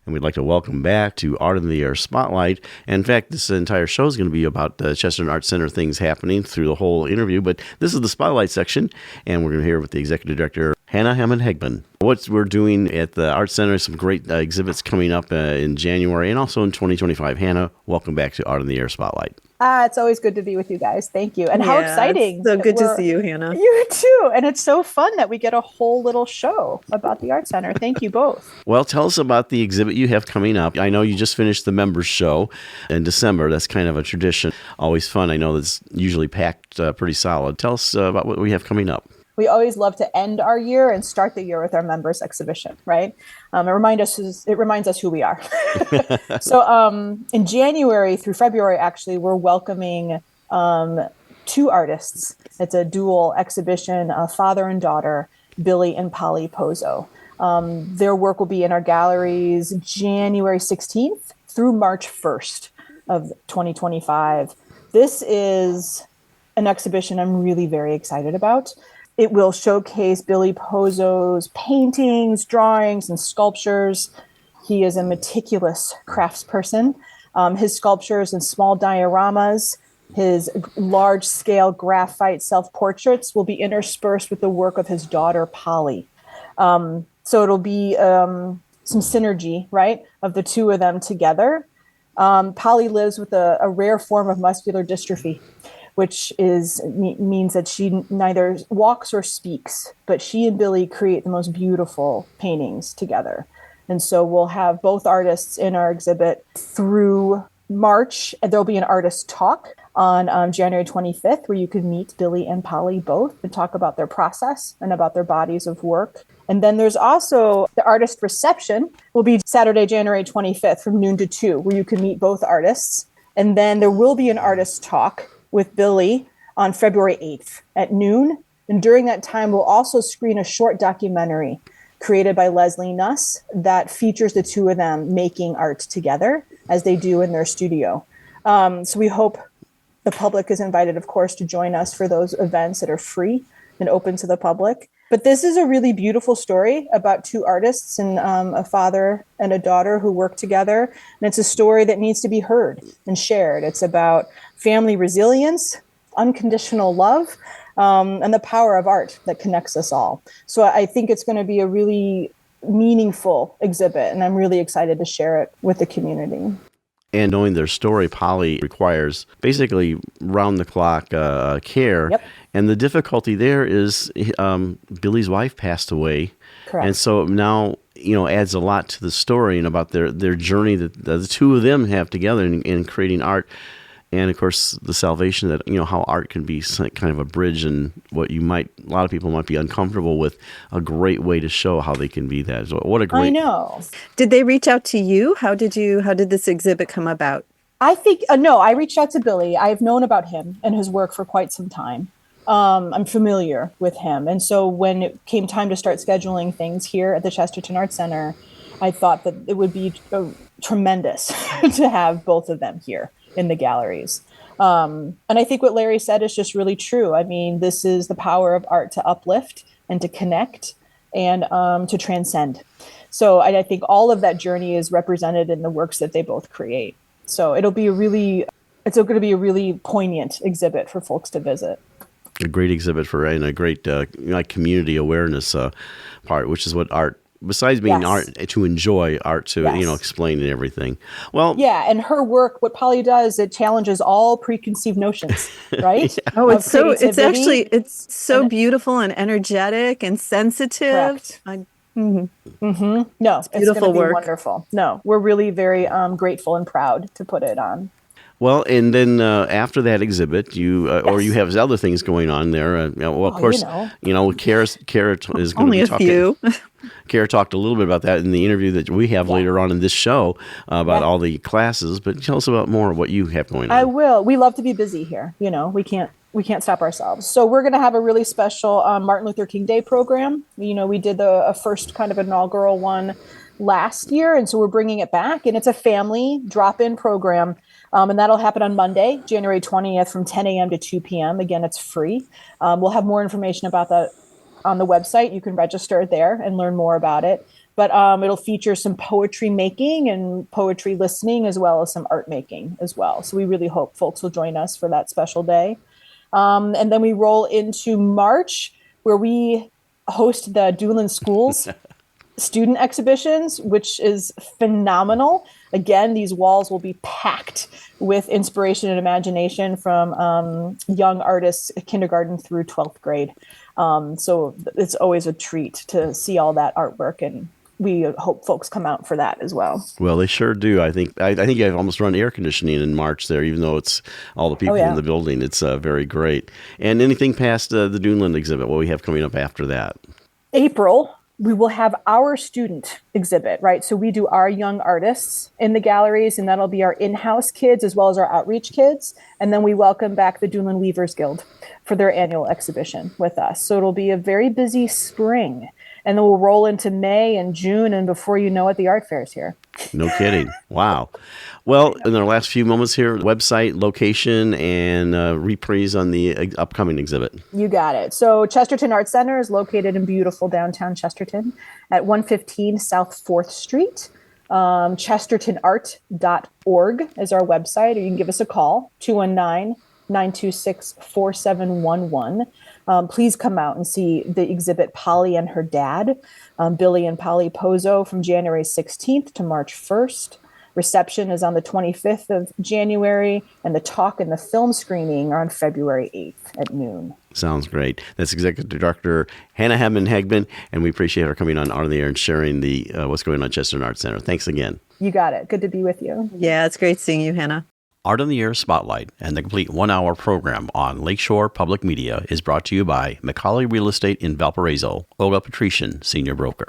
and we'd like to welcome back to Art in the Air Spotlight. And in fact, this entire show is going to be about the Chesterton Art Center things happening through the whole interview, but this is the Spotlight section, and we're going to hear with the Executive Director, Hannah Hammond-Hagman. What we're doing at the Art Center, some great exhibits coming up in January and also in 2025. Hannah, welcome back to Art in the Air Spotlight. It's always good to be with you guys. Thank you. And how exciting. It's so good to see you, Hannah. You too. And it's so fun that we get a whole little show about the Art Center. Thank you both. Well, tell us about the exhibit you have coming up. I know you just finished the members show in December. That's kind of a tradition. Always fun. I know it's usually packed pretty solid. Tell us about what we have coming up. We always love to end our year and start the year with our members exhibition, right? It reminds us who we are. So in January through February, actually, we're welcoming 2 artists. It's a dual exhibition, father and daughter, Billy and Polly Pozzo. Their work will be in our galleries January 16th through March 1st of 2025. This is an exhibition I'm really very excited about. It will showcase Billy Pozzo's paintings, drawings, and sculptures. He is a meticulous craftsperson. His sculptures and small dioramas, his large-scale graphite self-portraits will be interspersed with the work of his daughter, Polly. So it'll be some synergy, right, of the two of them together. Polly lives with a rare form of muscular dystrophy, which means that she neither walks or speaks, but she and Billy create the most beautiful paintings together. And so we'll have both artists in our exhibit through March. There'll be an artist talk on January 25th, where you can meet Billy and Polly both and talk about their process and about their bodies of work. And then there's also the artist reception will be Saturday, January 25th from noon to 2, where you can meet both artists. And then there will be an artist talk with Billy on February 8th at noon. And during that time, we'll also screen a short documentary created by Leslie Nuss that features the two of them making art together as they do in their studio. So we hope the public is invited, of course, to join us for those events that are free and open to the public. But this is a really beautiful story about 2 artists and a father and a daughter who work together. And it's a story that needs to be heard and shared. It's about family resilience, unconditional love, and the power of art that connects us all. So I think it's going to be a really meaningful exhibit, and I'm really excited to share it with the community. And knowing their story, Polly requires basically round-the-clock care. Yep. And the difficulty there is Billy's wife passed away. Correct. And so now, adds a lot to the story and about their journey that the two of them have together in creating art. And, of course, the salvation that, how art can be kind of a bridge and what a lot of people might be uncomfortable with, a great way to show how they can be that. So what a great... I know. Did they reach out to you? How did this exhibit come about? I think, no, I reached out to Billy. I've known about him and his work for quite some time. I'm familiar with him. And so when it came time to start scheduling things here at the Chesterton Art Center, I thought that it would be tremendous to have both of them here in the galleries. And I think what Larry said is just really true. I mean, this is the power of art to uplift and to connect and to transcend. So I think all of that journey is represented in the works that they both create. So it's going to be a really poignant exhibit for folks to visit. A great exhibit and a great community awareness part, which is what art, besides being art, to enjoy art, to explain and everything. Well, yeah, and her work, what Polly does, it challenges all preconceived notions, right? Yeah. Oh, it's so beautiful and energetic and sensitive. Correct. No, it's beautiful going to be work. Wonderful. No, we're really very grateful and proud to put it on. Well, and then after that exhibit, you have other things going on there. Of course, Kara is going to be talking. Kara talked a little bit about that in the interview that we have later on in this show about all the classes. But tell us about more of what you have going on. I will. We love to be busy here. We can't stop ourselves. So we're going to have a really special Martin Luther King Day program. We did a first kind of inaugural one last year, and so we're bringing it back. And it's a family drop-in program. And that'll happen on Monday, January 20th from 10 a.m. to 2 p.m. Again, it's free. We'll have more information about that on the website. You can register there and learn more about it. but it'll feature some poetry making and poetry listening, as well as some art making as well. So we really hope folks will join us for that special day. And then we roll into March, where we host the Doolin Schools student exhibitions, which is phenomenal. Again, these walls will be packed with inspiration and imagination from young artists, kindergarten through 12th grade. So it's always a treat to see all that artwork, and we hope folks come out for that as well. Well, they sure do. I think I've almost run air conditioning in March there, even though it's all the people in the building. It's very great. And anything past the Doolin exhibit, what we have coming up after that? April, we will have our student exhibit, right? So we do our young artists in the galleries, and that'll be our in-house kids as well as our outreach kids. And then we welcome back the Doolin Weavers Guild for their annual exhibition with us. So it'll be a very busy spring. And then we'll roll into May and June, and before you know it, the art fair's here. No kidding. Wow. Well, in our last few moments here, website, location, and reprise on the upcoming exhibit. You got it. So Chesterton Art Center is located in beautiful downtown Chesterton at 115 South 4th Street. ChestertonArt.org is our website, or you can give us a call, 219-926-4711. Please come out and see the exhibit Polly and Her Dad, Billy and Polly Pozzo, from January 16th to March 1st. Reception is on the 25th of January, and the talk and the film screening are on February 8th at noon. Sounds great. That's Executive Director Hannah Hammond-Hagman, and we appreciate her coming on the Air and sharing the what's going on at Chesterton Art Center. Thanks again. You got it. Good to be with you. Yeah, it's great seeing you, Hannah. Art on the Air Spotlight and the complete one-hour program on Lakeshore Public Media is brought to you by McCauley Real Estate in Valparaiso, Olga Patrician, Senior Broker.